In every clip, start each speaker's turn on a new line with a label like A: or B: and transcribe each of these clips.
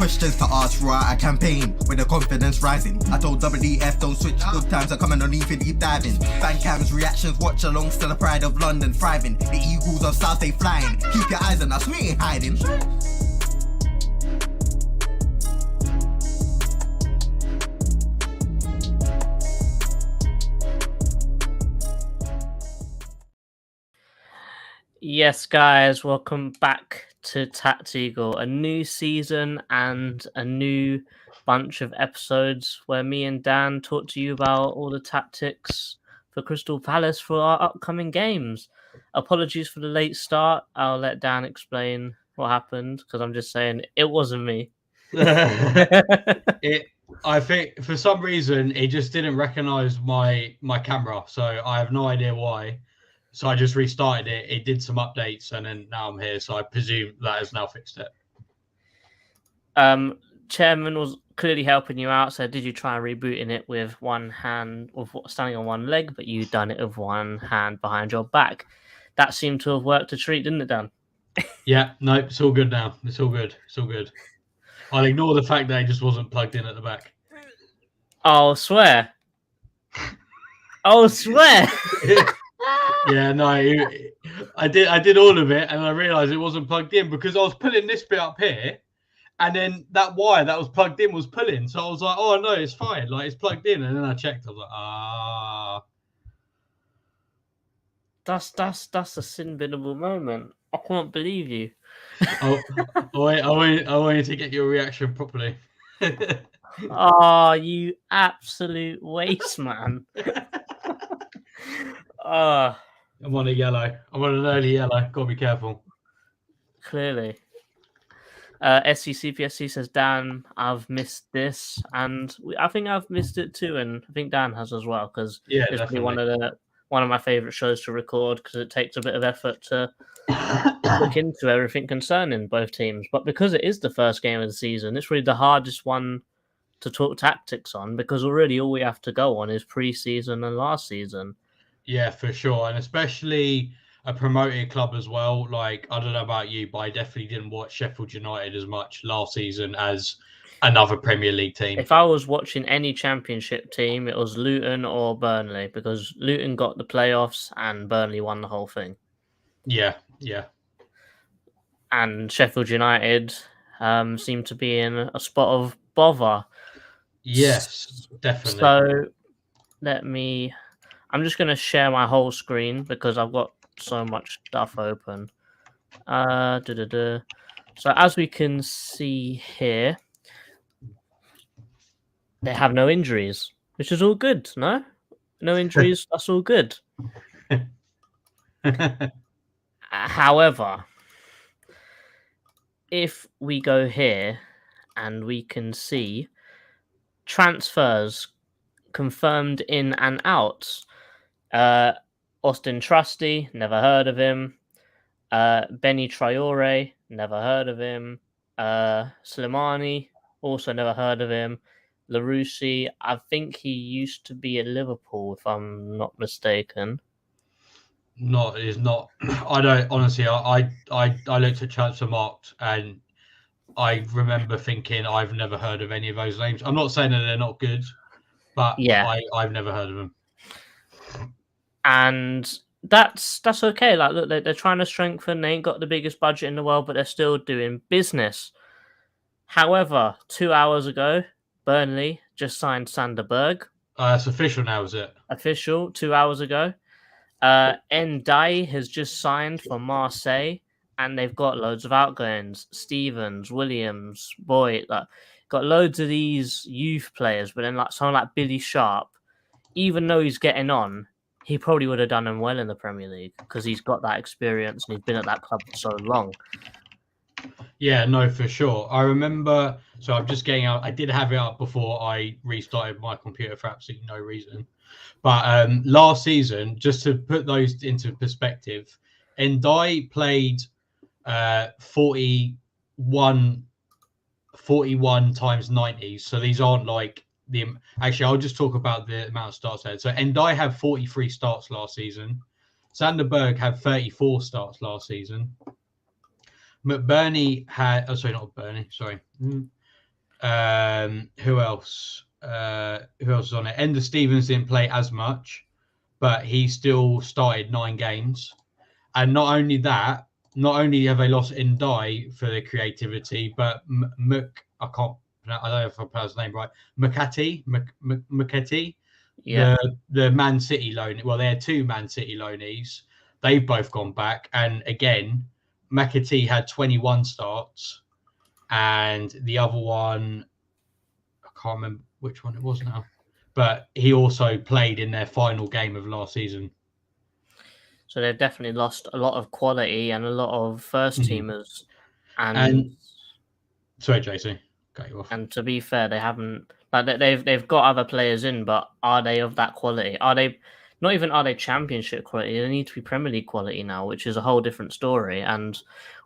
A: questions to ask, right? I campaign with the confidence rising. I told WDF don't switch, good times are coming underneath and deep diving. Fan cams, reactions, watch along, still the pride of London thriving. The Eagles of South, they flying. Keep your eyes on us, we ain't hiding.
B: Yes, guys, welcome back to TACT-EAGLE, a new season and a new bunch of episodes where me and Dan talk to you about all the tactics for Crystal Palace for our upcoming games. Apologies for the late start. I'll let Dan explain what happened because I'm just saying it wasn't me.
C: I think for some reason it just didn't recognize my camera, so I have no idea why. So I just restarted it. It did some updates, and then now I'm here. So I presume that has now fixed it.
B: Chairman was clearly helping you out. So did you try rebooting it with one hand, or standing on one leg, but you done it with one hand behind your back? That seemed to have worked a treat, didn't it, Dan?
C: Yeah, no, it's all good now. It's all good. It's all good. I'll ignore the fact that it just wasn't plugged in at the back.
B: I'll swear. I'll swear.
C: Yeah, no, I did all of it, and I realized it wasn't plugged in because I was pulling this bit up here, and then that wire that was plugged in was pulling. So I was like, "Oh no, it's fine, like it's plugged in." And then I checked. I was like,
B: That's a sin-binnable moment. I can't believe you.
C: I want you to get your reaction properly.
B: Oh, you absolute waste, man.
C: I'm on a yellow. I'm on an early yellow. Gotta be careful.
B: Clearly. SCCPSC says, Dan, I've missed this, and I think I've missed it too, and I think Dan has as well, because
C: Yeah,
B: it's
C: definitely
B: one of my favourite shows to record because it takes a bit of effort to look into everything concerning both teams. But because it is the first game of the season, it's really the hardest one to talk tactics on because already all we have to go on is pre-season and last season.
C: Yeah, for sure. And especially a promoted club as well. Like, I don't know about you, but I definitely didn't watch Sheffield United as much last season as another Premier League team.
B: If I was watching any championship team, it was Luton or Burnley because Luton got the playoffs and Burnley won the whole thing.
C: Yeah, yeah.
B: And Sheffield United seemed to be in a spot of bother.
C: Yes, definitely.
B: So I'm just going to share my whole screen because I've got so much stuff open. So as we can see here, they have no injuries, which is all good, no? No injuries, that's all good. However, if we go here and we can see transfers confirmed in and out. Austin Trusty, never heard of him. Benny Traore, never heard of him. Slimani, also never heard of him. Larouci, I think he used to be at Liverpool, if I'm not mistaken.
C: Is not. I don't honestly. I looked at Transfermarkt and I remember thinking I've never heard of any of those names. I'm not saying that they're not good, but yeah, I've never heard of them.
B: And that's okay. Like, look, they're trying to strengthen. They ain't got the biggest budget in the world, but they're still doing business. However, 2 hours ago, Burnley just signed Sander Berg.
C: It's official now, is it?
B: Official, 2 hours ago. Ndiaye has just signed for Marseille, and they've got loads of outgoings. Stevens, Williams, Boyd, got loads of these youth players, but then like someone like Billy Sharp, even though he's getting on, he probably would have done him well in the Premier League because he's got that experience and he's been at that club for so long.
C: Yeah, no, for sure. I remember, so I'm just getting out. I did have it up before I restarted my computer for absolutely no reason. But last season, just to put those into perspective, Ndiaye played 41 times 90. So these aren't like actually, I'll just talk about the amount of starts there. So Ndiaye had 43 starts last season. Sander Berg had 34 starts last season. McBurney had, Who else? Who else was on it? Ender Stevens didn't play as much, but he still started 9 games. And not only that, not only have they lost Ndai for their creativity, but I don't know if I pronounced his name right. Muketi,
B: Yeah.
C: the Man City loan. Well, they had 2 Man City loanees. They've both gone back, and again, McAtee had 21 starts, and the other one, I can't remember which one it was now, but he also played in their final game of last season.
B: So they've definitely lost a lot of quality and a lot of first teamers.
C: And sorry, JC, cut you off.
B: And to be fair, they haven't. Like they've got other players in, but are they of that quality? Are they not even? Are they Championship quality? They need to be Premier League quality now, which is a whole different story. And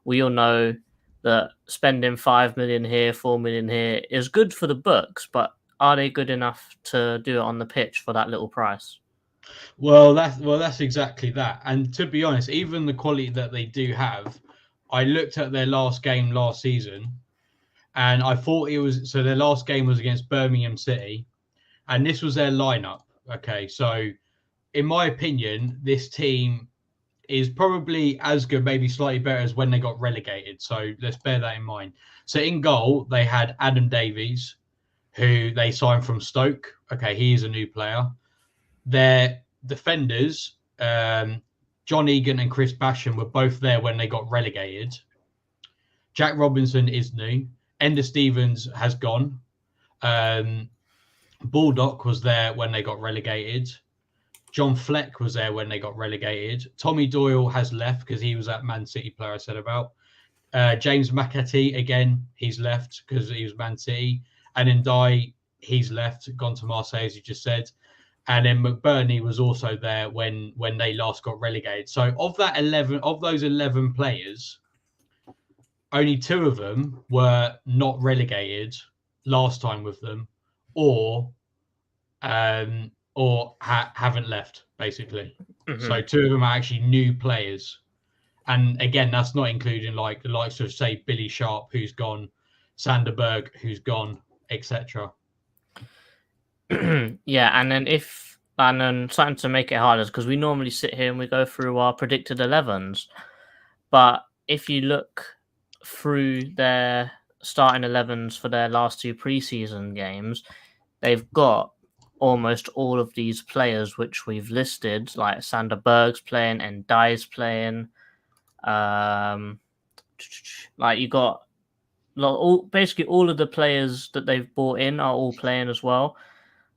B: we all know that spending 5 million here, 4 million here is good for the books, but are they good enough to do it on the pitch for that little price?
C: Well, that's exactly that. And to be honest, even the quality that they do have, I looked at their last game last season, and I thought it was so. Their last game was against Birmingham City, and this was their lineup. Okay, so in my opinion, this team is probably as good, maybe slightly better as when they got relegated. So let's bear that in mind. So in goal, they had Adam Davies, who they signed from Stoke. Okay, he is a new player. Their defenders, John Egan and Chris Basham, were both there when they got relegated. Jack Robinson is new. Ender Stevens has gone. Baldock was there when they got relegated. John Fleck was there when they got relegated. Tommy Doyle has left because he was that Man City player I said about. James McAtee, again, he's left because he was Man City. And then Ndai, he's left, gone to Marseille, as you just said. And then McBurney was also there when they last got relegated. So of those 11 players, only 2 of them were not relegated last time with them, or haven't left, basically. Mm-hmm. So 2 of them are actually new players. And again, that's not including like the likes of, say, Billy Sharp, who's gone, Sanderberg, who's gone, etc.
B: Yeah, and then something to make it harder, because we normally sit here and we go through our predicted 11s, but if you look through their starting 11s for their last 2 preseason games, they've got almost all of these players which we've listed, like Sanderberg's playing and Ndai's playing. Like you got basically all of the players that they've brought in are all playing as well.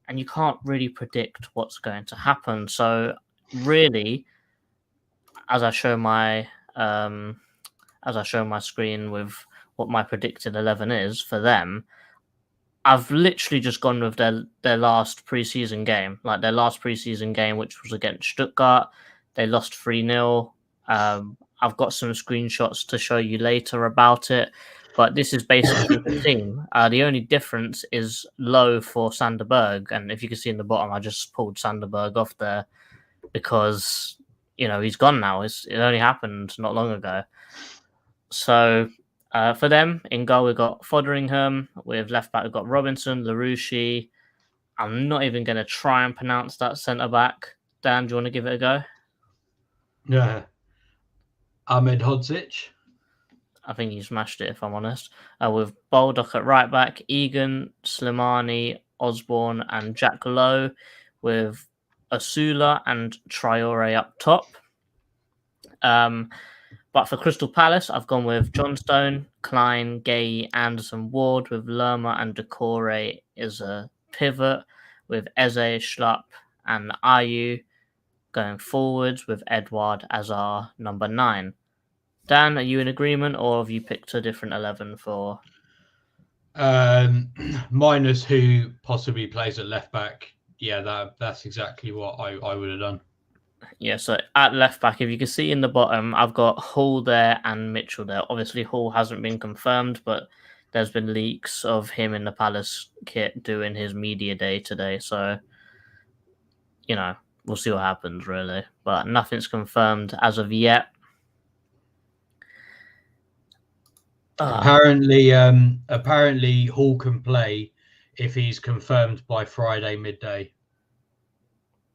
B: And you can't really predict what's going to happen. So really, as I show my screen with what my predicted 11 is for them, I've literally just gone with their last preseason game. Like their last preseason game, which was against Stuttgart. They lost 3-0. I've got some screenshots to show you later about it. But this is basically the team. The only difference is low for Sanderberg. And if you can see in the bottom, I just pulled Sanderberg off there because, he's gone now. It only happened not long ago. So for them, in goal, we've got Fotheringham. With left back, we've got Robinson, LaRouche. I'm not even going to try and pronounce that centre-back. Dan, do you want to give it a go?
C: Yeah. Ahmed Hodzic.
B: I think you smashed it, if I'm honest. With Baldock at right back, Egan, Slimani, Osborne, and Jack Lowe, with Asula and Traore up top. But for Crystal Palace, I've gone with Johnstone, Klein, Gay, Anderson, Ward, with Lerma and Decore as a pivot, with Eze, Schlupp, and Ayew going forwards, with Edouard as our number 9. Dan, are you in agreement, or have you picked a different 11 for?
C: Minus who possibly plays at left back. Yeah, that's exactly what I would have done.
B: Yeah, so at left back, if you can see in the bottom, I've got Hall there and Mitchell there. Obviously, Hall hasn't been confirmed, but there's been leaks of him in the Palace kit doing his media day today. So, we'll see what happens, really. But nothing's confirmed as of yet.
C: Apparently, Hall can play if he's confirmed by Friday midday.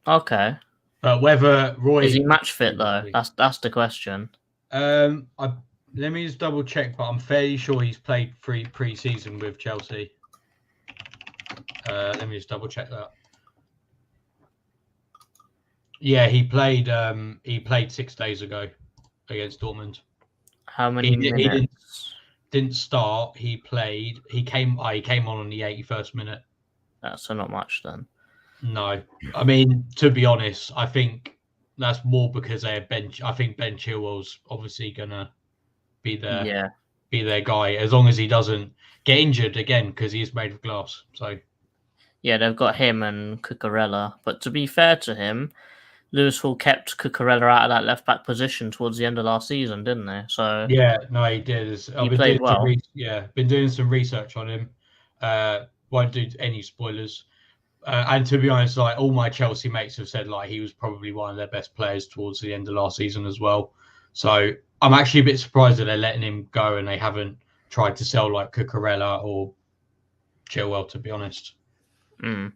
B: Okay.
C: But whether Roy
B: is he match fit though? That's the question.
C: Let me just double check, but I'm fairly sure he's played pre-season with Chelsea. Let me just double check that. Yeah, he played 6 days ago against Dortmund.
B: How many minutes?
C: He didn't start. He played. He came on the 81st minute.
B: So not much then.
C: No, I mean, to be honest, I think that's more because they have bench. I think Ben Chilwell's obviously gonna be their guy as long as he doesn't get injured again because he is made of glass. So
B: yeah, they've got him and Cucurella. But to be fair to him, Lewis Hall kept Cucurella out of that left back position towards the end of last season, didn't they? So
C: yeah, no, he did.
B: He played well.
C: Been doing some research on him. Won't do any spoilers. And to be honest, like all my Chelsea mates have said, like he was probably one of their best players towards the end of last season as well. So I'm actually a bit surprised that they're letting him go and they haven't tried to sell like Cucurella or Chilwell, to be honest.
B: Do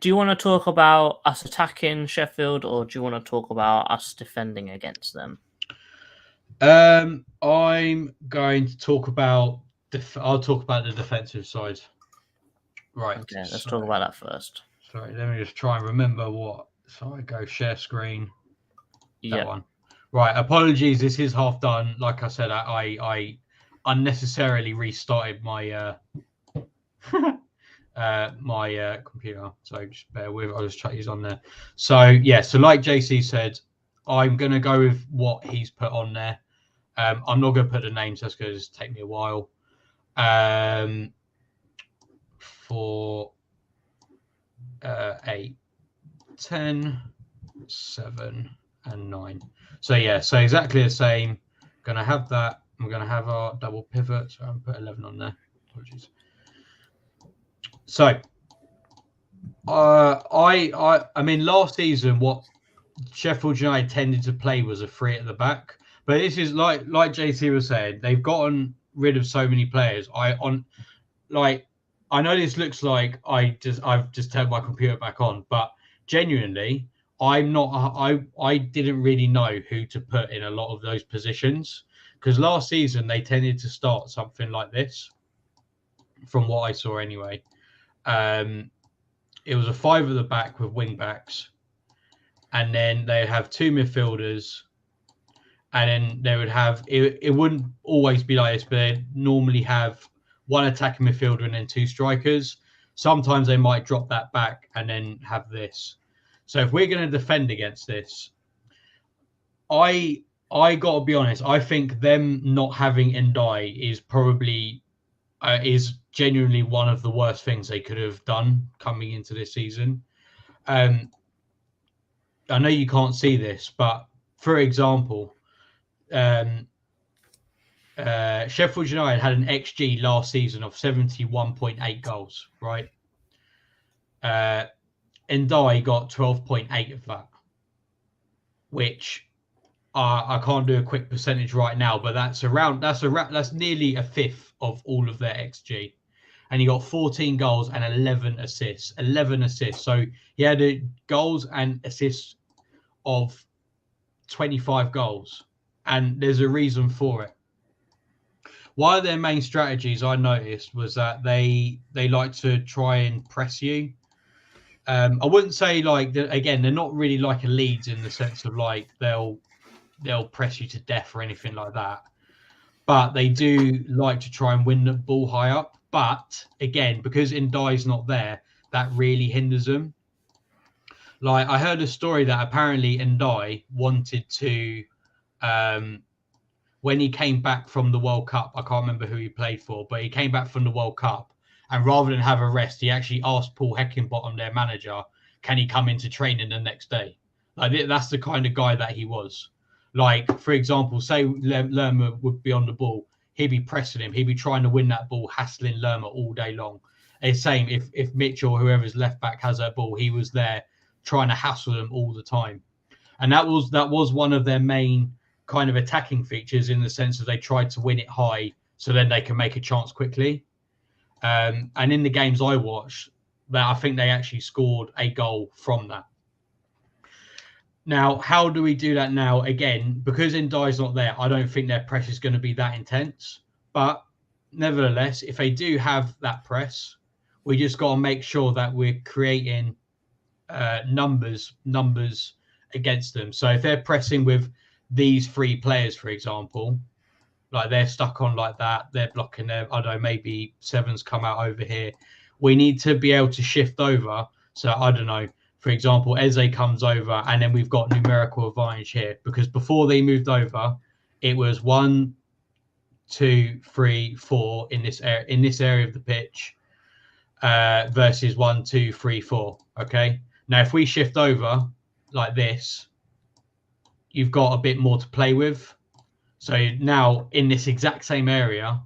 B: you want to talk about us attacking Sheffield, or do you want to talk about us defending against them?
C: I'm going to talk about. I'll talk about the defensive side. Right.
B: Okay, let's talk about that first.
C: Sorry, let me just try and remember what. So I go share screen. That one. Right. Apologies. This is half done. Like I said, I unnecessarily restarted my my computer. So just bear with. I'll just check these on there. So yeah. So like JC said, I'm gonna go with what he's put on there. I'm not gonna put the names. That's gonna just take me a while. For 8, 10, 7, and 9. So yeah, so exactly the same. Gonna have that. We're gonna have our double pivot. So I'm put 11 on there. Apologies. So I mean last season what Sheffield United tended to play was a 3 at the back. But this is like JC was saying, they've gotten rid of so many players. I know this looks like I've just turned my computer back on, but genuinely, I didn't really know who to put in a lot of those positions because last season they tended to start something like this, from what I saw anyway. It was a 5 at the back with wing backs, and then they'd have 2 midfielders, and then they would have it wouldn't always be like this, but they'd normally have 1 attacking midfielder and then 2 strikers. Sometimes they might drop that back and then have this. So if we're going to defend against this, I got to be honest. I think them not having Ndai is probably is genuinely one of the worst things they could have done coming into this season. I know you can't see this, but for example, Sheffield United had an XG last season of 71.8 goals, right? Ndai got 12.8 of that, which I can't do a quick percentage right now, but that's nearly a fifth of all of their XG. And he got 14 goals and 11 assists. 11 assists. So he had goals and assists of 25 goals. And there's a reason for it. One of their main strategies I noticed was that they like to try and press you. I wouldn't say again, they're not really like a Leeds in the sense of like they'll press you to death or anything like that. But they do like to try and win the ball high up. But again, because Ndai's not there, that really hinders them. Like I heard a story that apparently Ndai wanted to when he came back from the World Cup, I can't remember who he played for, but he came back from the World Cup, and rather than have a rest, he actually asked Paul Heckingbottom, their manager, can he come into training the next day? Like that's the kind of guy that he was. Like, for example, say Lerma would be on the ball, he'd be pressing him, he'd be trying to win that ball, hassling Lerma all day long. It's same if Mitchell or whoever's left back has that ball, he was there trying to hassle them all the time. And that was one of their main kind of attacking features in the sense that they tried to win it high so then they can make a chance quickly. And in the games I watched, that I think they actually scored a goal from that. Now, how do we do that now? Again, because Ndai's not there, I don't think their press is going to be that intense. But nevertheless, if they do have that press, we just got to make sure that we're creating numbers against them. So if they're pressing with these 3 players, for example, like they're stuck on like that, they're blocking their, I don't know, maybe 7's come out over here. We need to be able to shift over. So I don't know, for example, Eze comes over and then we've got numerical advantage here, because before they moved over, it was 1, 2, 3, 4 in this area of the pitch versus 1, 2, 3, 4. Okay. Now, if we shift over like this, you've got a bit more to play with. So now in this exact same area,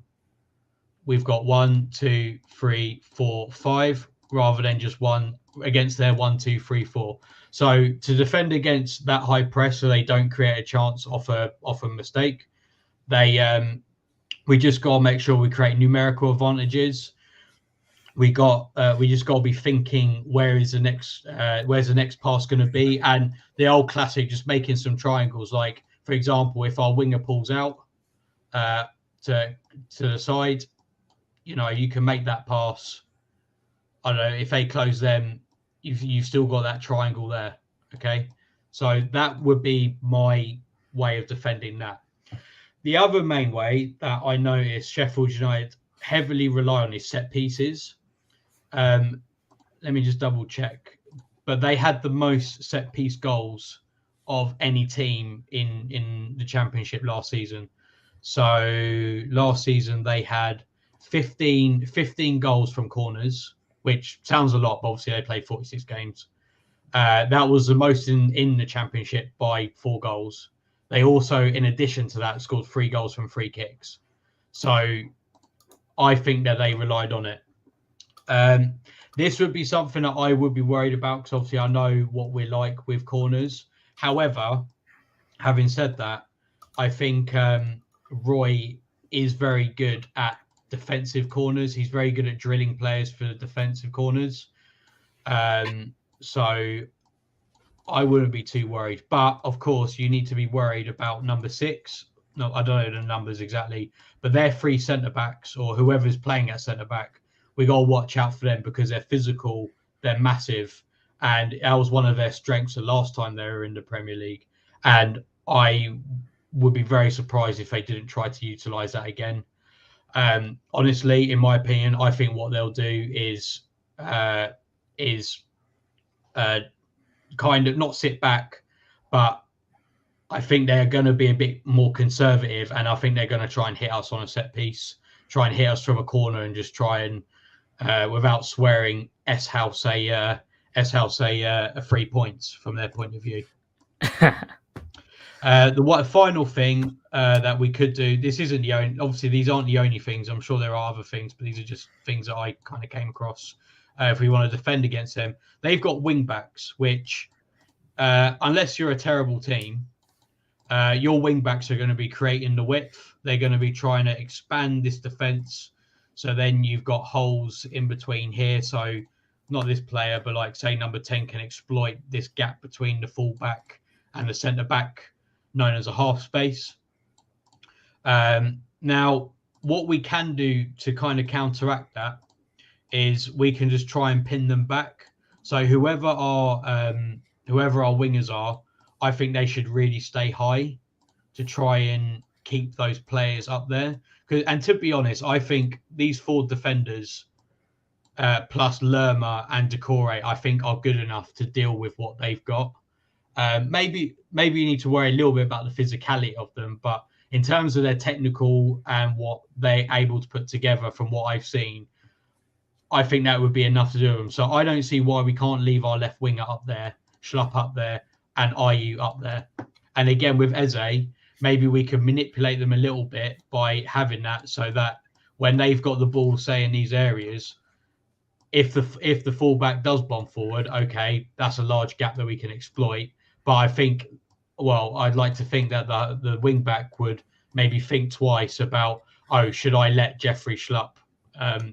C: we've got 1, 2, 3, 4, 5, rather than just 1 against their 1, 2, 3, 4. So to defend against that high press, so they don't create a chance off a mistake, we just got to make sure we create numerical advantages. We just got to be thinking, where's the next pass going to be? And the old classic, just making some triangles. Like, for example, if our winger pulls out to the side, you can make that pass. I don't know, if they close them, you've still got that triangle there. Okay, so that would be my way of defending that. The other main way that I noticed Sheffield United heavily rely on is set pieces. Let me just double check, but they had the most set piece goals of any team in the Championship last season. So last season they had 15 goals from corners, which sounds a lot, but obviously they played 46 games. That was the most in the Championship by 4 goals. They also, in addition to that, scored 3 goals from free kicks. So I think that they relied on it. This would be something that I would be worried about, because obviously I know what we're like with corners. However, having said that, I think Roy is very good at defensive corners. He's very good at drilling players for defensive corners. So I wouldn't be too worried. But of course, you need to be worried about number 6. No, I don't know the numbers exactly, but they're 3 centre backs, or whoever's playing at centre back. We got to watch out for them because they're physical, they're massive, and that was one of their strengths the last time they were in the Premier League. And I would be very surprised if they didn't try to utilise that again. Honestly, in my opinion, I think what they'll do is kind of not sit back, but I think they're going to be a bit more conservative, and I think they're going to try and hit us on a set piece, try and hit us from a corner, and just try and, without swearing, S-house a 3 points from their point of view. The final thing that we could do, this isn't the only, obviously these aren't the only things, I'm sure there are other things, but these are just things that I kind of came across. If we want to defend against them, they've got wing backs, which unless you're a terrible team, your wing backs are going to be creating the width. They're going to be trying to expand this defense. So then you've got holes in between here. So not this player, but like say number 10 can exploit this gap between the fullback and the centre back, known as a half space. Now, what we can do to kind of counteract that is we can just try and pin them back. So whoever our wingers are, I think they should really stay high to try and keep those players up there. And to be honest, I think these 4 defenders, plus Lerma and Decore, I think are good enough to deal with what they've got. Maybe you need to worry a little bit about the physicality of them, but in terms of their technical and what they're able to put together from what I've seen, I think that would be enough to do them. So I don't see why we can't leave our left winger up there, Schlupp up there, and IU up there. And again, with Eze, maybe we could manipulate them a little bit by having that, so that when they've got the ball, say in these areas, if the fullback does bomb forward, okay, that's a large gap that we can exploit. But I think well, I'd like to think that the wing back would maybe think twice about, oh, should I let Jeffrey Schlupp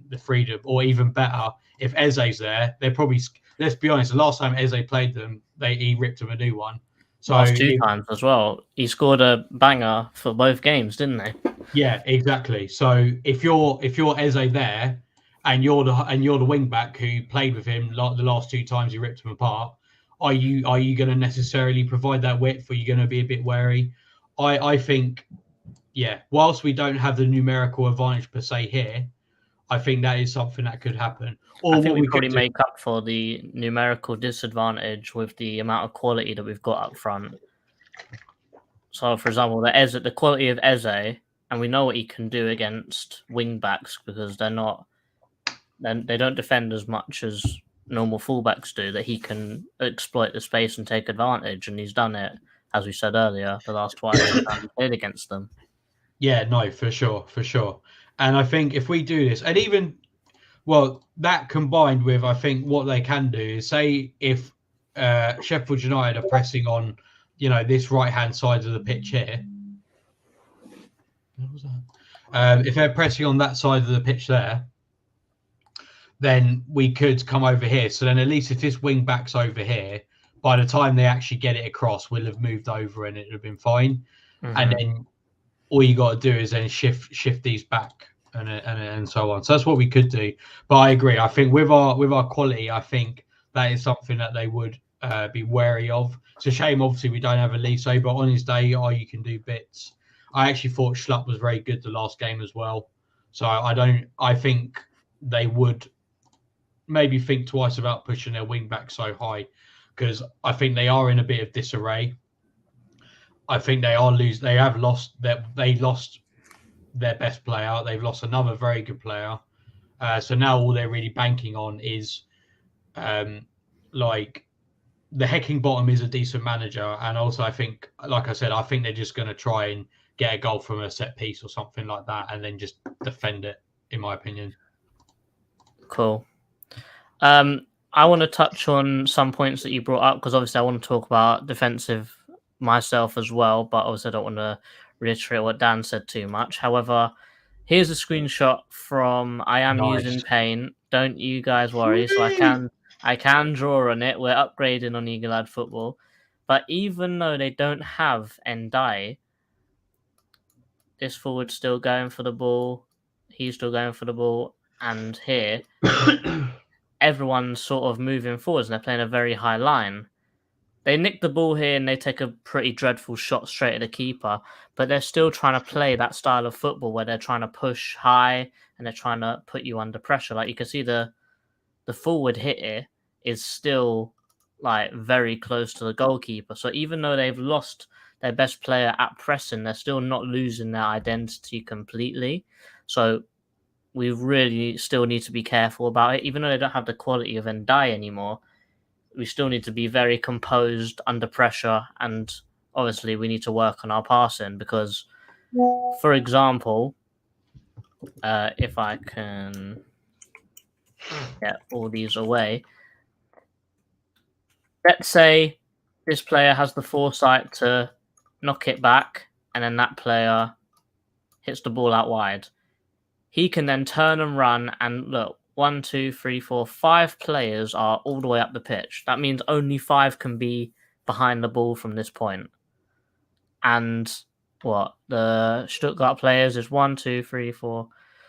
C: the freedom, or even better, if Eze's there, they're probably, let's be honest, the last time Eze played them, he ripped them a new one. So
B: last two times as well. He scored a banger for both games, didn't they?
C: yeah, exactly. So if you're Eze there, and you're the wing back who played with him like the last two times he ripped him apart, are you going to necessarily provide that width? Or are you going to be a bit wary? I think, yeah. Whilst we don't have the numerical advantage per se here, I think that is something that could happen. Or
B: I think
C: what
B: we probably
C: could do,
B: make up for the numerical disadvantage with the amount of quality that we've got up front. So, for example, the quality of Eze, and we know what he can do against wing backs because they don't defend as much as normal fullbacks do. That he can exploit the space and take advantage, and he's done it, as we said earlier, the last twice he played against them.
C: yeah, no, for sure. And I think if we do this, and even, well, that combined with, I think what they can do is, say if Sheffield United are pressing on, this right-hand side of the pitch here. What was that? If they're pressing on that side of the pitch there, then we could come over here. So then at least if this wing back's over here, by the time they actually get it across, we'll have moved over and it would have been fine. Mm-hmm. And then all you got to do is then shift these back and so on. So that's what we could do. But I agree. I think with our quality, I think that is something that they would be wary of. It's a shame, obviously, we don't have Elise, but on his day, you can do bits. I actually thought Schlupp was very good the last game as well. So I think they would maybe think twice about pushing their wing back so high, because I think they are in a bit of disarray. I think they lost their best player. They've lost another very good player. So now all they're really banking on is like the Heckingbottom is a decent manager. And also I think, like I said, I think they're just going to try and get a goal from a set piece or something like that and then just defend it, in my opinion.
B: Cool. I want to touch on some points that you brought up, because obviously I want to talk about defensive myself as well, but obviously I don't want to reiterate what Dan said too much. However, here's a screenshot from I am using Paint. Don't you guys worry. So I can draw on it. We're upgrading on Eagle Ad Football. But even though they don't have Ndai, this forward's still going for the ball. He's still going for the ball. And here, everyone's sort of moving forwards and they're playing a very high line. They nick the ball here and they take a pretty dreadful shot straight at the keeper, but they're still trying to play that style of football where they're trying to push high and they're trying to put you under pressure. Like you can see the forward hit here is still like very close to the goalkeeper. So even though they've lost their best player at pressing, they're still not losing their identity completely. So we really still need to be careful about it. Even though they don't have the quality of Ndai anymore, we still need to be very composed under pressure. And obviously we need to work on our passing because, for example, if I can get all these away, let's say this player has the foresight to knock it back and then that player hits the ball out wide. He can then turn and run and look, 1, 2, 3, 4, 5 players are all the way up the pitch. That means only 5 can be behind the ball from this point. And what? The Stuttgart players is 1, 2, 3, 4.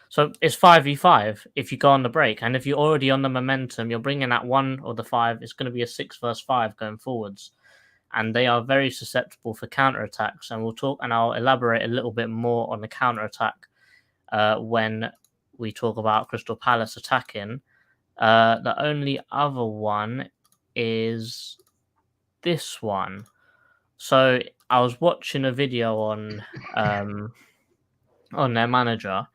B: So it's 5v5 if you go on the break. And if you're already on the momentum, you're bringing that 1 or the 5. It's going to be a 6 versus 5 going forwards. And they are very susceptible for counterattacks. And I'll elaborate a little bit more on the counterattack when we talk about Crystal Palace attacking. The only other one is this one. So I was watching a video on their manager,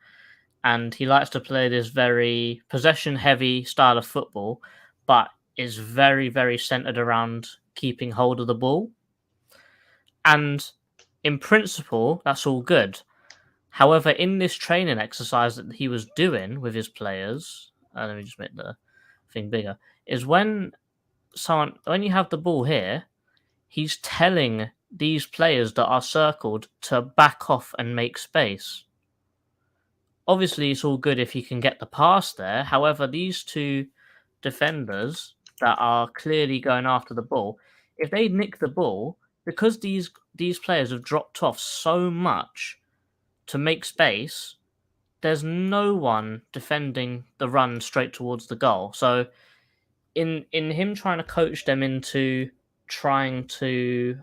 B: and he likes to play this very possession-heavy style of football, but is very, very centered around keeping hold of the ball. And in principle, that's all good. However, in this training exercise that he was doing with his players, let me just make the thing bigger, is when you have the ball here, he's telling these players that are circled to back off and make space. Obviously, it's all good if he can get the pass there. However, these two defenders that are clearly going after the ball, if they nick the ball, because these players have dropped off so much to make space, there's no one defending the run straight towards the goal. So in him trying to coach them into trying to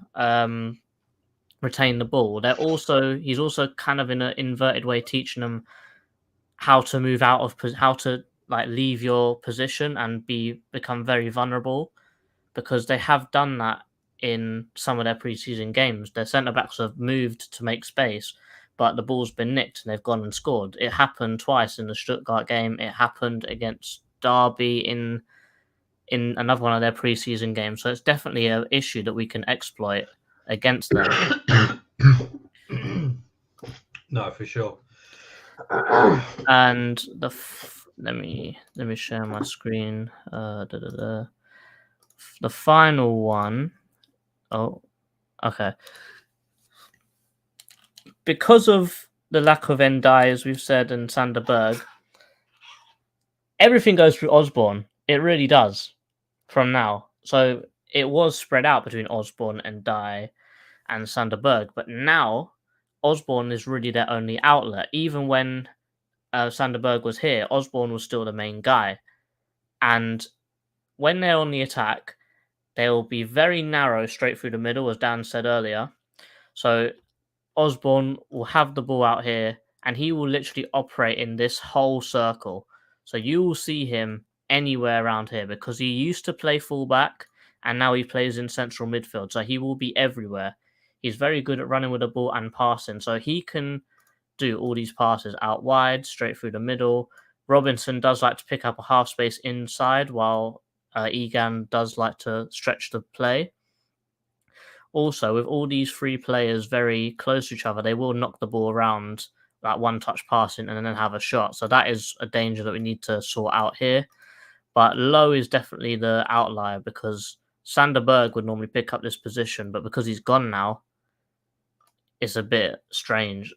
B: retain the ball, he's also kind of in an inverted way teaching them how to move out of how to like leave your position and become very vulnerable, because they have done that in some of their preseason games. Their centre backs have moved to make space, but the ball's been nicked and they've gone and scored. It happened twice in the Stuttgart game. It happened against Derby in another one of their preseason games. So it's definitely an issue that we can exploit against them.
C: No, for sure.
B: And let me share my screen. The final one. Oh, okay. Because of the lack of Ndai, as we've said, and Sander Berg, everything goes through Osborne. It really does from now. So it was spread out between Osborne and Ndai and Sander Berg, but now Osborne is really their only outlet. Even when Sander Berg was here, Osborne was still the main guy. And when they're on the attack, they'll be very narrow straight through the middle, as Dan said earlier. So Osborne will have the ball out here, and he will literally operate in this whole circle. So you will see him anywhere around here, because he used to play fullback, and now he plays in central midfield. So he will be everywhere. He's very good at running with the ball and passing. So he can do all these passes out wide, straight through the middle. Robinson does like to pick up a half space inside, while Egan does like to stretch the play. Also, with all these three players very close to each other, they will knock the ball around, like one-touch passing, and then have a shot. So that is a danger that we need to sort out here. But Lowe is definitely the outlier, because Sander Berg would normally pick up this position, but because he's gone now, it's a bit strange.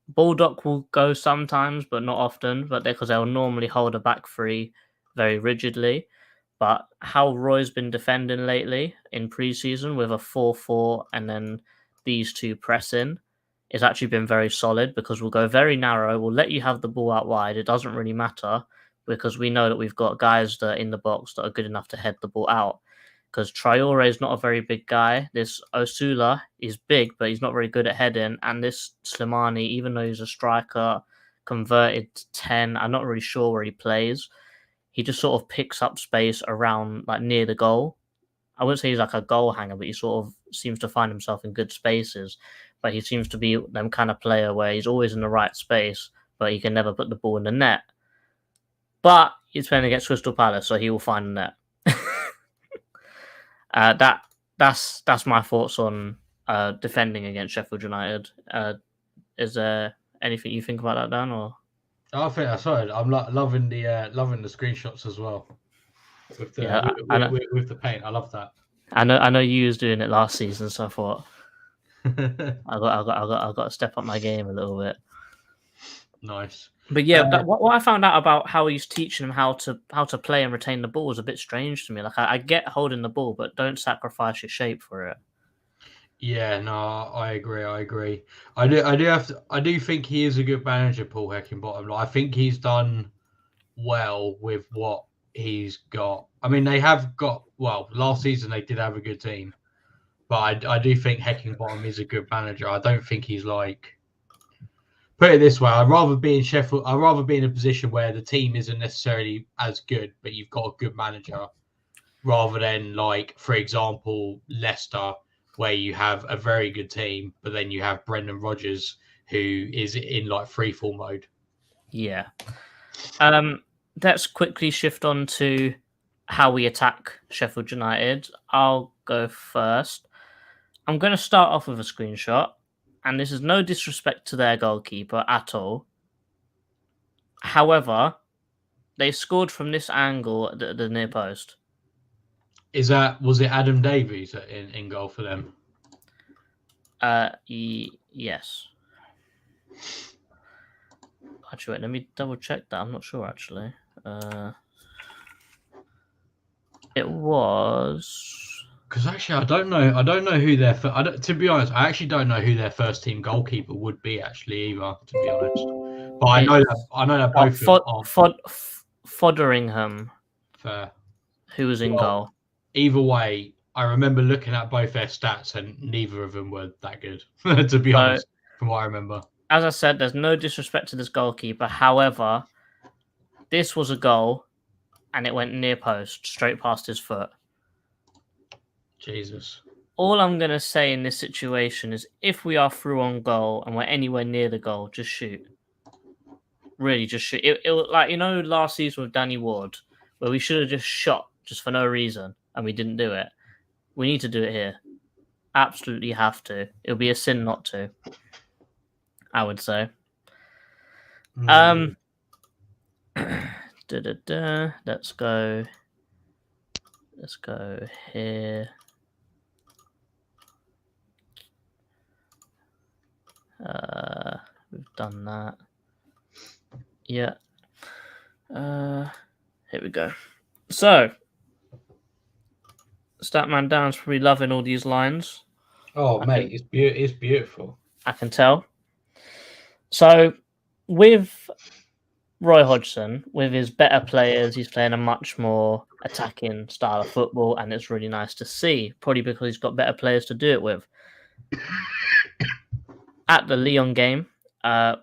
B: Baldock will go sometimes, but not often, but because they'll normally hold a back three very rigidly. But how Roy's been defending lately in pre-season with a 4-4 and then these two pressing, it's actually been very solid, because we'll go very narrow. We'll let you have the ball out wide. It doesn't really matter, because we know that we've got guys that are in the box that are good enough to head the ball out. Because Traore is not a very big guy. This Osula is big, but he's not very good at heading. And this Slimani, even though he's a striker, converted 10, I'm not really sure where he plays. He just sort of picks up space around, like, near the goal. I wouldn't say he's like a goal hanger, but he sort of seems to find himself in good spaces. But he seems to be them kind of player where he's always in the right space, but he can never put the ball in the net. But he's playing against Crystal Palace, so he will find the net. That's my thoughts on defending against Sheffield United. Is there anything you think about that, Dan? Or
C: I think that's right. I'm loving the screenshots as well with the with the paint. I love that.
B: I know you was doing it last season, so I thought I got to step up my game a little bit.
C: Nice.
B: But yeah, what I found out about how he's teaching them how to play and retain the ball was a bit strange to me. Like, I get holding the ball, but don't sacrifice your shape for it.
C: Yeah, no, I agree. I do think he is a good manager, Paul Heckingbottom. I think he's done well with what he's got. I mean, they have got, well, last season they did have a good team, but I do think Heckingbottom is a good manager. I don't think he's like, put it this way, I'd rather be in Sheffield. I'd rather be in a position where the team isn't necessarily as good, but you've got a good manager, rather than, like, for example, Leicester, where you have a very good team, but then you have Brendan Rodgers, who is in like freefall mode.
B: Yeah. Let's quickly shift on to how we attack Sheffield United. I'll go first. I'm going to start off with a screenshot, and this is no disrespect to their goalkeeper at all. However, they scored from this angle at the near post.
C: Was it Adam Davies in goal for them?
B: Yes. Actually, wait, let me double check that. I'm not sure actually. It was
C: Because actually, I don't know. I don't know who their. To be honest, I actually don't know who their first team goalkeeper would be actually either. To be honest, but I know that both of them aren't
B: Fotheringham,
C: fair.
B: who was in goal.
C: Either way, I remember looking at both their stats, and neither of them were that good. To be honest, from what I remember.
B: As I said, there's no disrespect to this goalkeeper. However, this was a goal, and it went near post, straight past his foot.
C: Jesus.
B: All I'm going to say in this situation is if we are through on goal and we're anywhere near the goal, just shoot. Really, just shoot. It like, last season with Danny Ward, where we should have just shot just for no reason, and we didn't do it. We need to do it here. Absolutely have to. It would be a sin not to, I would say. Let's go. Let's go here. We've done that. Yeah. Here we go. So, Statman Down's probably loving all these lines.
C: Oh, mate, it's beautiful.
B: I can tell. So, with Roy Hodgson, with his better players, he's playing a much more attacking style of football, and it's really nice to see, probably because he's got better players to do it with. At the Lyon game,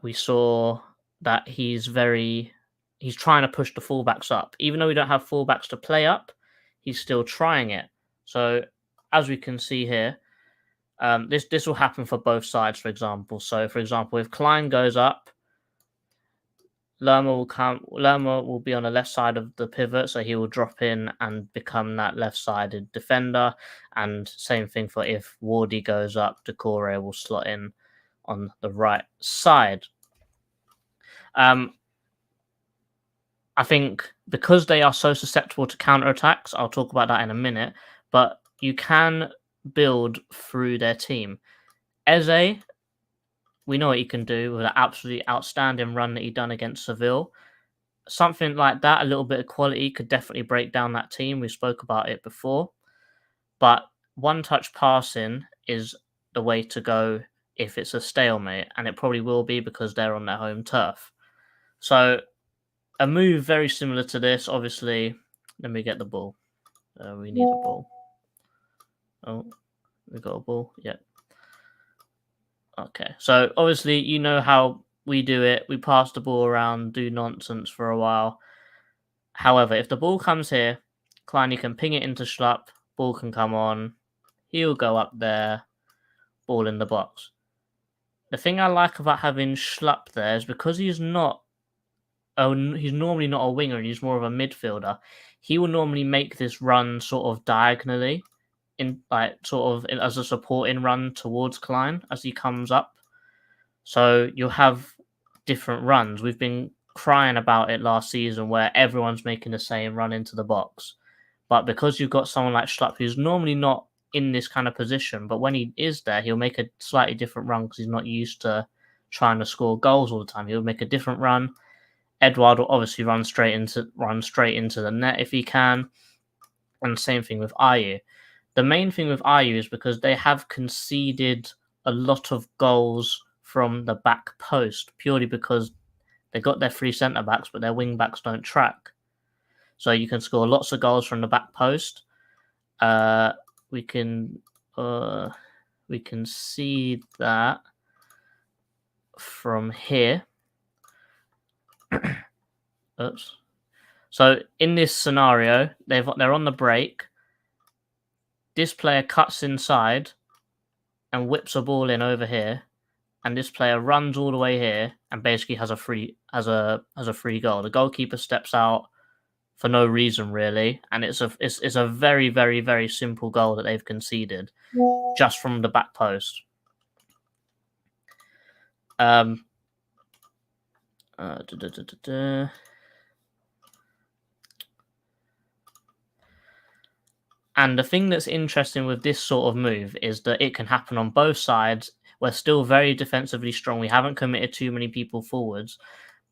B: we saw that he's trying to push the fullbacks up. Even though we don't have fullbacks to play up, he's still trying it. So, as we can see here, this will happen for both sides, for example. So, for example, if Klein goes up, Lerma will be on the left side of the pivot, so he will drop in and become that left-sided defender. And same thing for if Wardy goes up, Decore will slot in on the right side. I think because they are so susceptible to counterattacks, I'll talk about that in a minute, but you can build through their team. Eze, we know what he can do with an absolutely outstanding run that he done against Seville. Something like that, a little bit of quality, could definitely break down that team. We spoke about it before. But one-touch passing is the way to go if it's a stalemate, and it probably will be because they're on their home turf. So, a move very similar to this, obviously. Let me get the ball. We need a ball. Oh, we got a ball. Yeah. Okay. So obviously, you know how we do it. We pass the ball around, do nonsense for a while. However, if the ball comes here, Klein can ping it into Schlupp. Ball can come on. He'll go up there. Ball in the box. The thing I like about having Schlupp there is because he's normally not a winger and he's more of a midfielder. He will normally make this run sort of diagonally, as a supporting run towards Klein as he comes up. So you'll have different runs. We've been crying about it last season where everyone's making the same run into the box. But because you've got someone like Schlupp who's normally not in this kind of position, but when he is there, he'll make a slightly different run because he's not used to trying to score goals all the time. He'll make a different run. Edouard will obviously run straight into the net if he can. And same thing with Ayew. The main thing with Ayew is because they have conceded a lot of goals from the back post purely because they got their three centre backs, but their wing backs don't track. So you can score lots of goals from the back post. We can see that from here. Oops. So in this scenario, they're on the break. This player cuts inside and whips a ball in over here, and this player runs all the way here and basically has a free goal. The goalkeeper steps out for no reason really, and it's a very, very, very simple goal that they've conceded just from the back post. And the thing that's interesting with this sort of move is that it can happen on both sides. We're still very defensively strong. We haven't committed too many people forwards.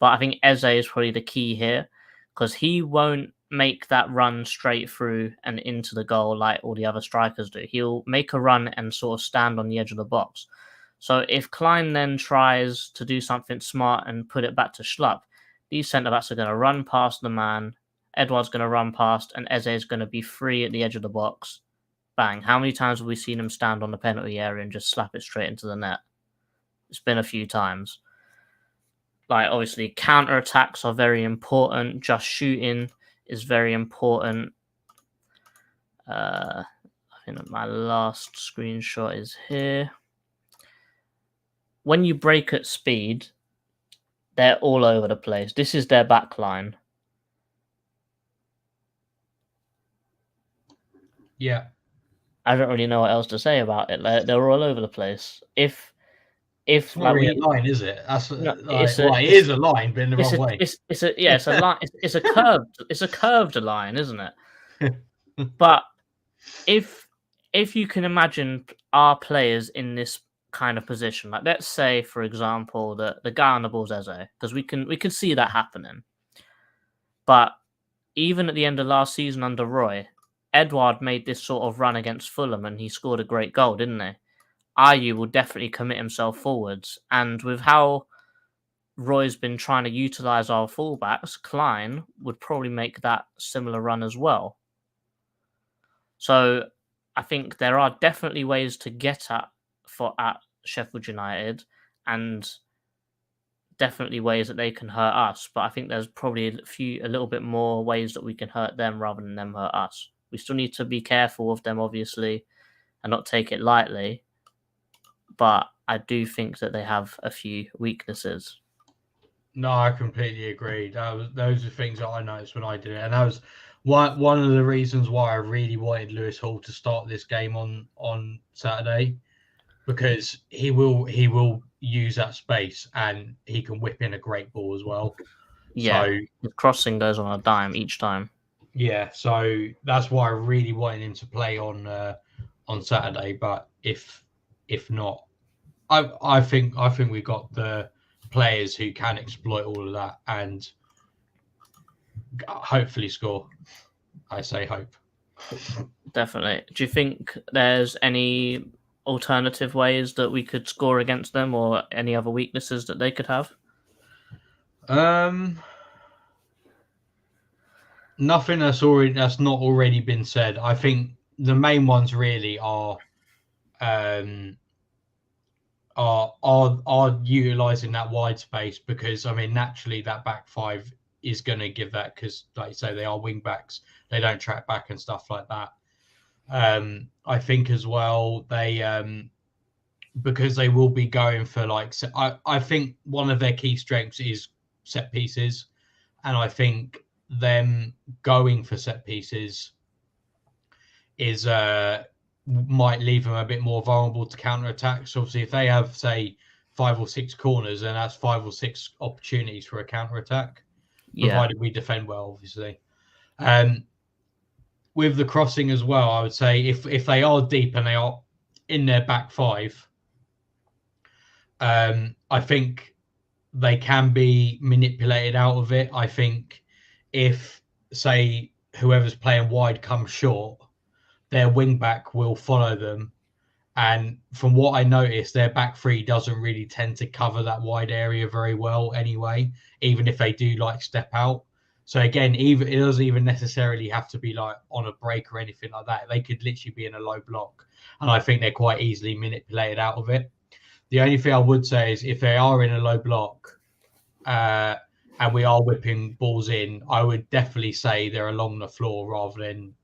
B: But I think Eze is probably the key here, because he won't make that run straight through and into the goal like all the other strikers do. He'll make a run and sort of stand on the edge of the box. So if Klein then tries to do something smart and put it back to Schlupp, these centre-backs are going to run past the man, Edouard's going to run past, and Eze is going to be free at the edge of the box. Bang. How many times have we seen him stand on the penalty area and just slap it straight into the net? It's been a few times. Like, obviously, counter-attacks are very important. Just shooting is very important. I think that my last screenshot is here. When you break at speed, they're all over the place. This is their back line.
C: Yeah.
B: I don't really know what else to say about it. They're all over the place. If
C: It's not
B: like
C: really a line, is it? That's
B: No,
C: it is a line, but in the wrong way.
B: It's a line. It's a curved line, isn't it? But if you can imagine our players in this kind of position, like let's say, for example, the guy on the ball's Eze, because we can see that happening. But even at the end of last season under Roy, Edouard made this sort of run against Fulham and he scored a great goal, didn't he? Ayew will definitely commit himself forwards. And with how Roy's been trying to utilise our fullbacks, Klein would probably make that similar run as well. So I think there are definitely ways to get at Sheffield United, and definitely ways that they can hurt us. But I think there's probably a little bit more ways that we can hurt them rather than them hurt us. We still need to be careful of them, obviously, and not take it lightly. But I do think that they have a few weaknesses.
C: No, I completely agree. Those are things that I noticed when I did it, and that was one of the reasons why I really wanted Lewis Hall to start this game on Saturday, because he will use that space and he can whip in a great ball as well.
B: Yeah,
C: so
B: the crossing goes on a dime each time.
C: Yeah, so that's why I really wanted him to play on Saturday. But if not, I think we got the players who can exploit all of that and hopefully score. I say hope.
B: Definitely. Do you think there's any alternative ways that we could score against them, or any other weaknesses that they could have?
C: Nothing that's not already been said. I think the main ones really are utilizing that wide space, because I mean naturally that back five is going to give that, because like you say, they are wing backs, they don't track back and stuff like that. I think as well they because they will be going for I think one of their key strengths is set pieces, and I think them going for set pieces is might leave them a bit more vulnerable to counter attacks. Obviously, if they have, say, 5 or 6 corners, then that's 5 or 6 opportunities for a counter attack, provided we defend well, obviously. With the crossing as well, I would say if they are deep and they are in their back five, I think they can be manipulated out of it. I think if, say, whoever's playing wide comes short, their wing back will follow them. And from what I noticed, their back three doesn't really tend to cover that wide area very well anyway, even if they do step out. So again, it doesn't even necessarily have to be on a break or anything like that. They could literally be in a low block, and I think they're quite easily manipulated out of it. The only thing I would say is if they are in a low block and we are whipping balls in, I would definitely say they're along the floor rather than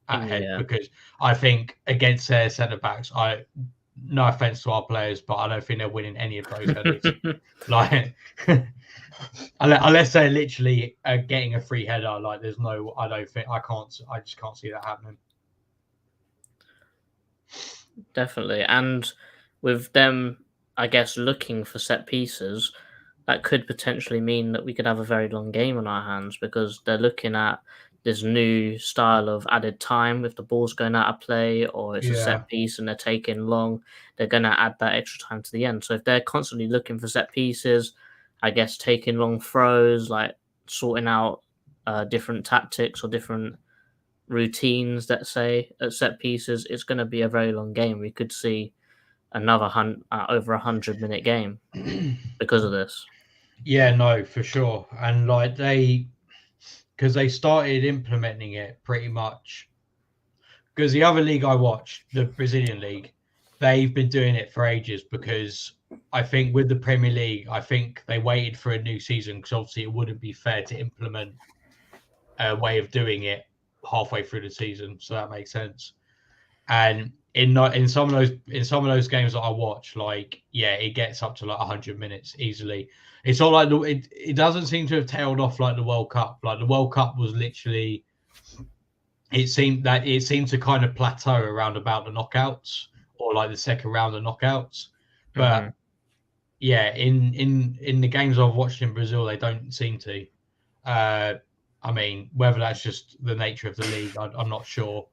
C: ahead, because I think against their centre backs, no offense to our players, but I don't think they're winning any of those headers. Unless they're literally getting a free header, there's no, I just can't see that happening.
B: Definitely. And with them, I guess, looking for set pieces, that could potentially mean that we could have a very long game on our hands, because they're looking at this new style of added time if the ball's going out of play or it's a set piece and they're taking long, they're going to add that extra time to the end. So if they're constantly looking for set pieces, I guess taking long throws, like sorting out different tactics or different routines, let's say, at set pieces, it's going to be a very long game. We could see another over 100-minute game because of this.
C: Yeah, no, for sure. And like because they started implementing it pretty much. Because the other league I watched, the Brazilian league, they've been doing it for ages. Because I think with the Premier League, I think they waited for a new season because obviously it wouldn't be fair to implement a way of doing it halfway through the season. So that makes sense. And in some of those games that I watch, like, yeah, it gets up to like 100 minutes easily. It's all like it doesn't seem to have tailed off like the World Cup. Like the World Cup was literally, it seemed to kind of plateau around about the knockouts or like the second round of knockouts. But yeah, in the games I've watched in Brazil, they don't seem to. I mean, whether that's just the nature of the league, I'm not sure.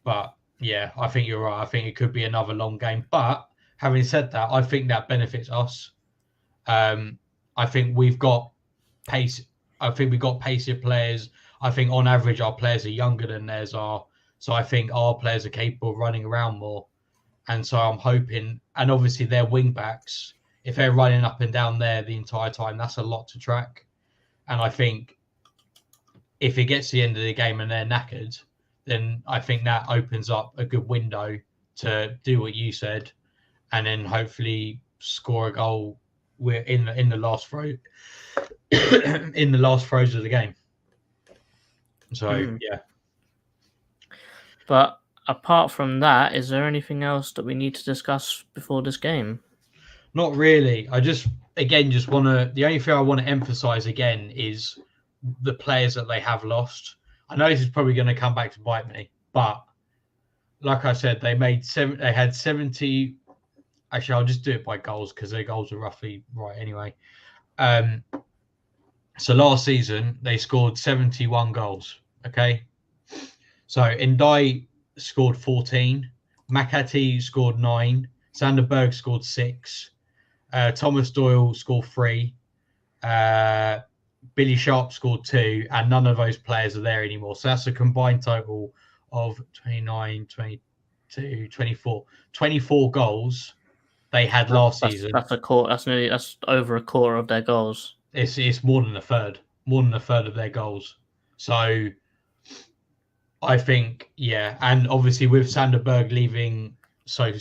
C: But yeah, I think you're right. I think it could be another long game. But having said that, I think that benefits us. I think we've got pace. I think we've got pacier players. I think on average our players are younger than theirs are. So I think our players are capable of running around more. And so I'm hoping, and obviously their wing backs, if they're running up and down there the entire time, that's a lot to track. And I think if it gets to the end of the game and they're knackered, then I think that opens up a good window to do what you said, and then hopefully score a goal. We're in the last throw, in the last throws of the game. So yeah.
B: But apart from that, is there anything else that we need to discuss before this game?
C: Not really. I just want to. The only thing I want to emphasize again is the players that they have lost. I know this is probably going to come back to bite me, but like I said, they had 70. Actually, I'll just do it by goals because their goals are roughly right anyway. So last season they scored 71 goals. Okay, so Ndai scored 14, Makati scored 9, Sanderberg scored 6, Thomas Doyle scored 3. Billy Sharp scored 2, and none of those players are there anymore. So that's a combined total of 29, 22, 24. 24 goals they had last season.
B: That's a quarter. That's over a quarter of their goals.
C: It's more than a third. More than a third of their goals. So I think, yeah, and obviously with Sanderberg leaving so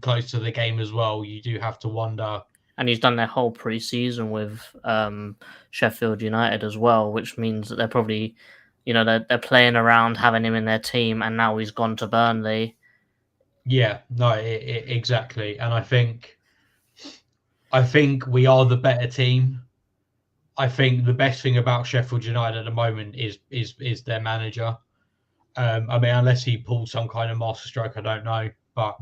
C: close to the game as well, you do have to wonder.
B: And he's done their whole pre-season with Sheffield United as well, which means that they're probably, they're playing around having him in their team, and now he's gone to Burnley.
C: Yeah, no, exactly. And I think we are the better team. I think the best thing about Sheffield United at the moment is their manager. I mean, unless he pulls some kind of masterstroke, I don't know. But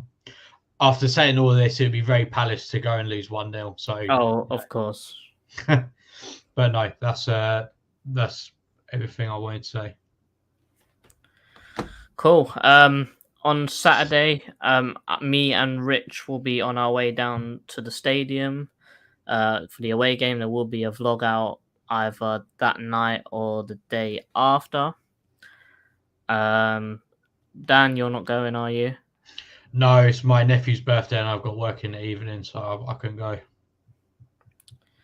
C: after saying all of this, it would be very Palace to go and lose 1-0. So,
B: of course.
C: But no, that's everything I wanted to say.
B: Cool. On Saturday, me and Rich will be on our way down to the stadium for the away game. There will be a vlog out either that night or the day after. Dan, you're not going, are you?
C: No, it's my nephew's birthday and I've got work in the evening, so I couldn't go.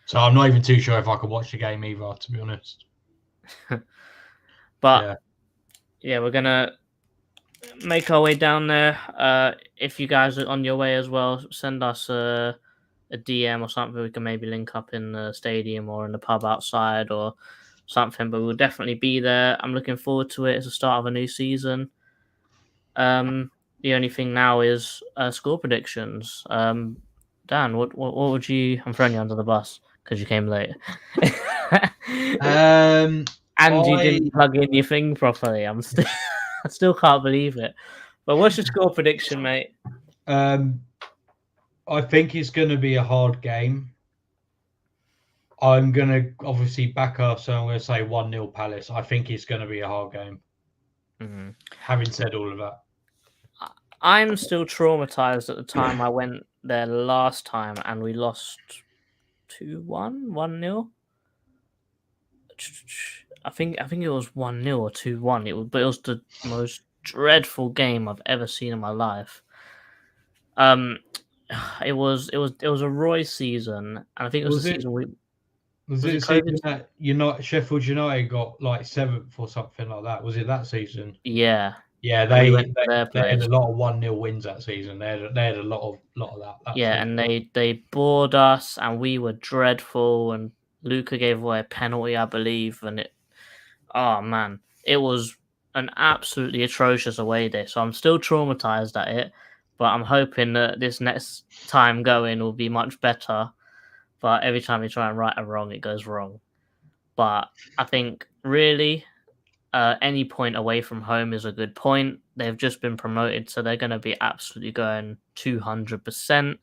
C: So I'm not even too sure if I could watch the game either, to be honest.
B: But yeah, we're gonna make our way down there. If you guys are on your way as well, send us a DM or something. We can maybe link up in the stadium or in the pub outside or something. But we'll definitely be there. I'm looking forward to it. It's the start of a new season. The only thing now is score predictions. Dan, what would you? I'm throwing you under the bus because you came late. And you didn't plug in your thing properly. I still can't believe it. But what's your score prediction, mate?
C: I think it's going to be a hard game. I'm going to obviously back us, so I'm going to say 1-0 Palace. I think it's going to be a hard game.
B: Mm-hmm.
C: Having said all of that.
B: I'm still traumatized at the time I went there last time and we lost 2-1, 1-0. I think it was 1-0 or 2-1. But it was the most dreadful game I've ever seen in my life. It was a Roy season, and I think it was the season we.
C: Was it season that Sheffield United got like 7th or something like that? Was it that season?
B: Yeah.
C: Yeah, they had a lot of 1-0 wins that season. They had a lot of that.
B: Yeah,
C: season.
B: and they bored us, and we were dreadful. And Luca gave away a penalty, I believe, and it was an absolutely atrocious away day. So I'm still traumatized at it, but I'm hoping that this next time going will be much better. But every time you try and right a wrong, it goes wrong. But I think really, any point away from home is a good point. They've just been promoted, so they're going to be absolutely going 200%.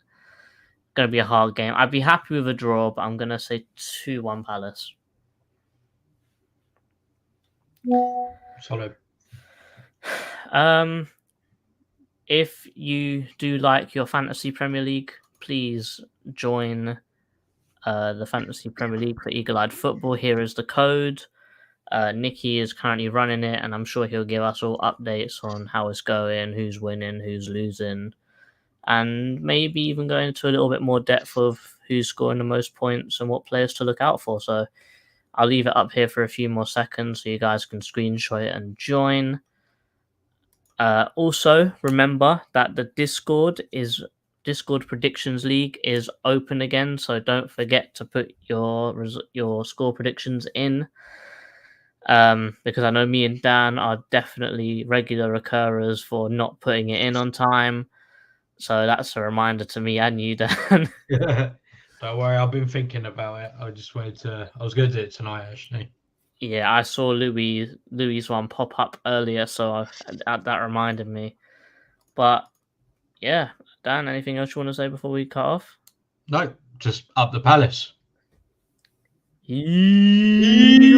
B: Going to be a hard game. I'd be happy with a draw, but I'm going to say 2-1 Palace.
C: Solid.
B: If you do like your Fantasy Premier League, please join the Fantasy Premier League for Eagle Eyed Football. Here is the code. Nicky is currently running it, and I'm sure he'll give us all updates on how it's going, who's winning, who's losing, and maybe even go into a little bit more depth of who's scoring the most points and what players to look out for. So I'll leave it up here for a few more seconds so you guys can screenshot it and join. Also, remember that the Discord Predictions League is open again, so don't forget to put your score predictions in. Because I know me and Dan are definitely regular occurrers for not putting it in on time. So that's a reminder to me and you, Dan.
C: Don't worry, I've been thinking about it. I was going to do it tonight, actually.
B: Yeah, I saw Louis' one pop up earlier, so that reminded me. But yeah, Dan, anything else you want to say before we cut off?
C: No, just up the Palace.
B: Eagles!